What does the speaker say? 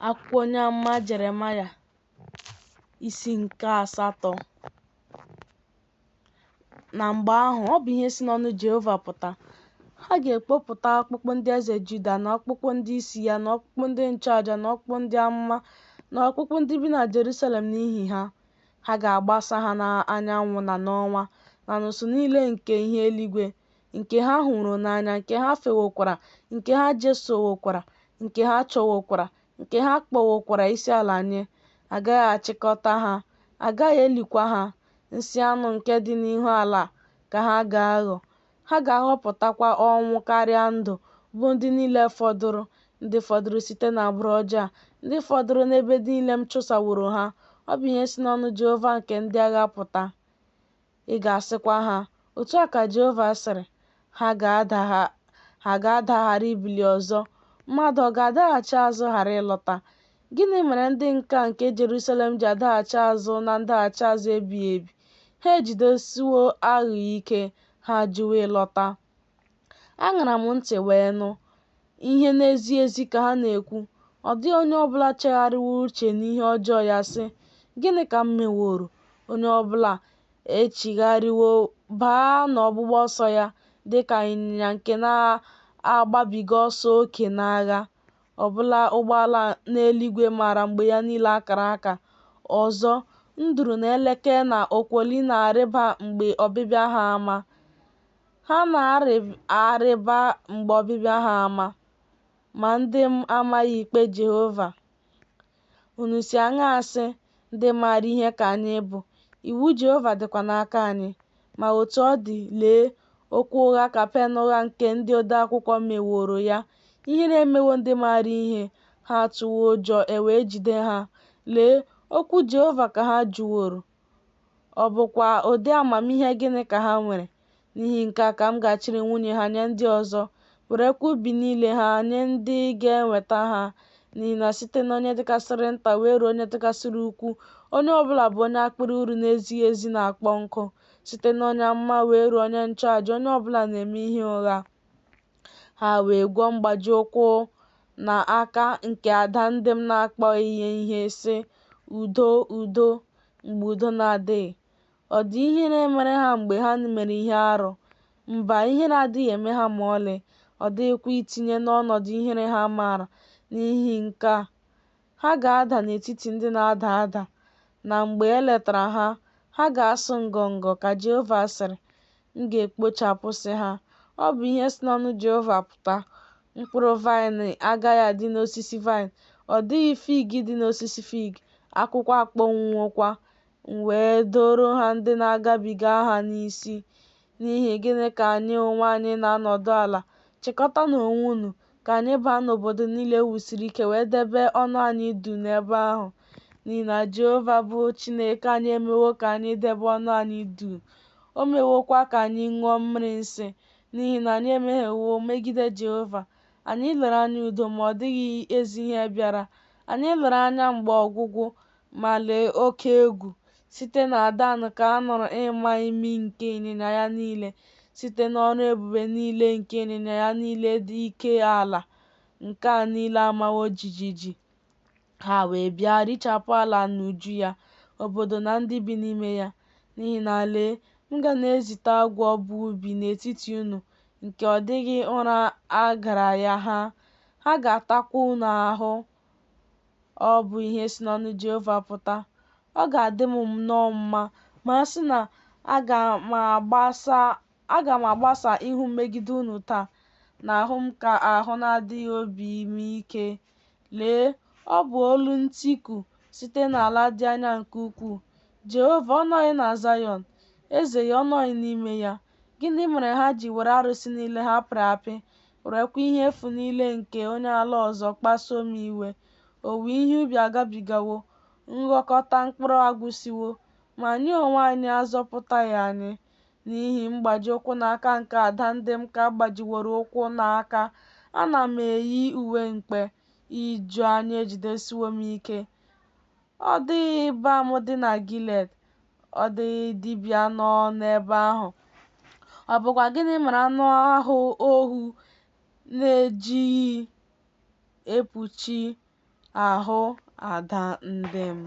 Akwụkwọ onye amụma Jeremaịa isi nke 8. Na mgbe ahụ, ọ bụ ihe si n'ọnụ Jehova pụta, ha ga-ekpopụta ọkpụkpụ ndị eze Juda, na ọkpụkpụ ndị isi ya, na ọkpụkpụ ndị nchụaja, na ọkpụkpụ ndị amụma, na ọkpụkpụ ndị bi na Jerusalem n'ihi ha. Ha ga-agbasa ha n'anyanwụ na n'ọnwa, na n'ụsụ niile nke ihe eluigwe, nke ha hụrụ n'anya, nke ha fewokwara, nke ha jesowokwara, nke ha chọwokwara, nke ha kpọwokwara isiala nye. Agaghị achịkọta ha, agaghị elikwa ha. Nsị anụ nke dị n'ihu ala ka ha ga-aghọ. Ha ga-ahọpụtakwa ọnwụ karịa ndụ, bụ ndị niile fọdụrụ, ndị fọdụrụ site n'agbụrụ ọjọọ a, ndị fọdụrụ n'ebe niile m chụsaworo ha. Ọ bụ ihe si n'ọnụ Jehova nke ndị agha pụta. Ị ga-asịkwa ha, otu a ka Jehova sịrị, ha ga-adaghara ibili ọzọ. Mmadụ ọ ga-adaghachi azụ ghara ịlọta? Gịnị mere ndị nka nke Jerusalem ji adaghachi azụ na ndaghachi azụ ebighị ebi? Ha ejidesiwo aghụghọ ike, ha ajụwo ịlọta. Aṅara m ntị wee nụ ihe na-ezi ezi ka ha na-ekwu. Ọ dịghị onye ọbụla chegharịwo uche n'ihe ọjọọ ya, sị, gịnị ka m meworo? Onye ọbụla echigharịwo baa n'ọgbụgba ọsọ ya, dịka ịnyịnya nke na-agbabiga ọsọ oke n'agha. Ọbụla ụgbọala n'eluigwe maara mgbe ya niile akara aka. Ọzọ, nduru na eleke na okwoli na-arịba mgbe ọbịbịa ha ama. Ha na-arịba mgbe ọbịbịa ha ama, ma ndị m amaghị ikpe Jehova. Unu si aṅaa sị, ndị maara ihe ka anyị bụ? Iwu Jehova dịkwa n'aka anyị. Ma otu ọ dị, lee, okwu ụgha ka pen ụgha nke ndị odeakwụkwọ meworo ya. Ihere emewo ndị maara ihe, ha atụwo ụjọ, e wee jide ha. Lee, okwu Jehova ka ha jụworo. Ọ bụkwa ụdị amamihe gịnị ka ha nwere? N'ihi nke a ka m ga-achịrị nwunye ha nye ndị ọzọ, werekwa ubi niile ha nye ndị ga-enweta ha. N'ihi na site n'onye dịkarịsịrị nta wee ruo onye dịkarịsịrị ukwuu, onye ọbụla bụ onye akpịrị uru na-ezighị ezi na-akpọ nkụ. Site n'onye amụma wee ruo onye nchụaja, onye ọbụla na-eme ihe ụgha. Ha wee gwọọ mgbaji ụkwụ na aka nke ada ndị m na-akpọghị ihe, sị, udo, udo, mgbe udo na-adịghị. Ọ dị ihere mere ha mgbe ha mere ihe arụ? Mba, ihere adịghị eme ha ma ọlị. Ọ dịghịkwa itinye n'ọnọdụ ihere ha maara. N'ihi nke a, ha ga-ada n'etiti ndị na-ada ada, na mgbe e letara ha, ha ga-asụ ngọngọ, ka Jehova sịrị, m ga-ekpochapụsị ha. Ọ bụ ihe si n'ọnụ Jehova pụta. Mkpụrụ vaịnị agaghị adị n'osisi vaịnị, ọ dịghị fig dị n'osisi fig. Akwụkwọ akpọnwụọkwa. M wee doro ha ndị na-agabiga ha n'isi. N'ihi gịnị ka anyị onwe anyị na-anọdụ ala? Chịkọtanụ onwe unu, ka anyị baa n'obodo niile e wusiri ike, wee debe ọnụ anyị duu n'ebe ahụ. N'ihi na Jehova bụ Chineke anyị emewo ka anyị debe ọnụ anyị duu. O mewokwa ka anyị ṅụọ mmiri nsị, n'ihi na anyị emehiewo megide Jehova. Anyị lere anya udo, ma ọ dịghị ezi ihe bịara. Anyị lere anya mgbe ọgwụgwụ, ma lee oke egwu. Site na Dan ka a nụrụ ịma imi nke ịnyịnya ya niile, site n'ọrụ ebube niile nke ịnyịnya ya niile dị ike ala nke a niile amawo jijiji. Ha wee bịa richapụ ala n'uju ya, obodo na ndị bi n'ime ya. N'ihi na lee, m ga na-ezite agwọ bụ ubi n'etiti unu, nke ọ dịghị ụra agara ya ha. Ha ga-atakwa unu ahụ. Ọ bụ ihe si n'ọnụ Jehova pụta. Ọ ga-adị m nnọọ mma ma a sị na aga m agbasa ihu m megide unu taa, na ahụ m ka ahụ na-adịghị obi m ike. Lee, ọ bụ olu ntiku site n'ala dị anya nke ukwuu. Jehova ọ nọghị na Zayọn? Eze ya ọ nọghị n'ime ya? Gịnị mere ha ji were arụsị niile ha pịrị apị, werekwa ihe efu niile nke onye ala ọzọ kpasuo m iwe? Owuwe ihe ubi agabigawo, nghọkọta mkpụrụ agwụsiwo, ma anyị onwe anyị azọpụtaghị anyị. N'ihi mgbaji ụkwụ n'aka nke ada ndị m ka agbajiworo ụkwụ n'aka. Ana m eyi uwe mkpe, iju anya ejidesiwo m ike. Ọ dịghị balm dị na Gilead, ọ dịghị dibịa nọ n'ebe ahụ. Ọ bụkwa gịnị mere anụ ahụ ohu na-ejighị ekpuchi ahụ ada ndị m.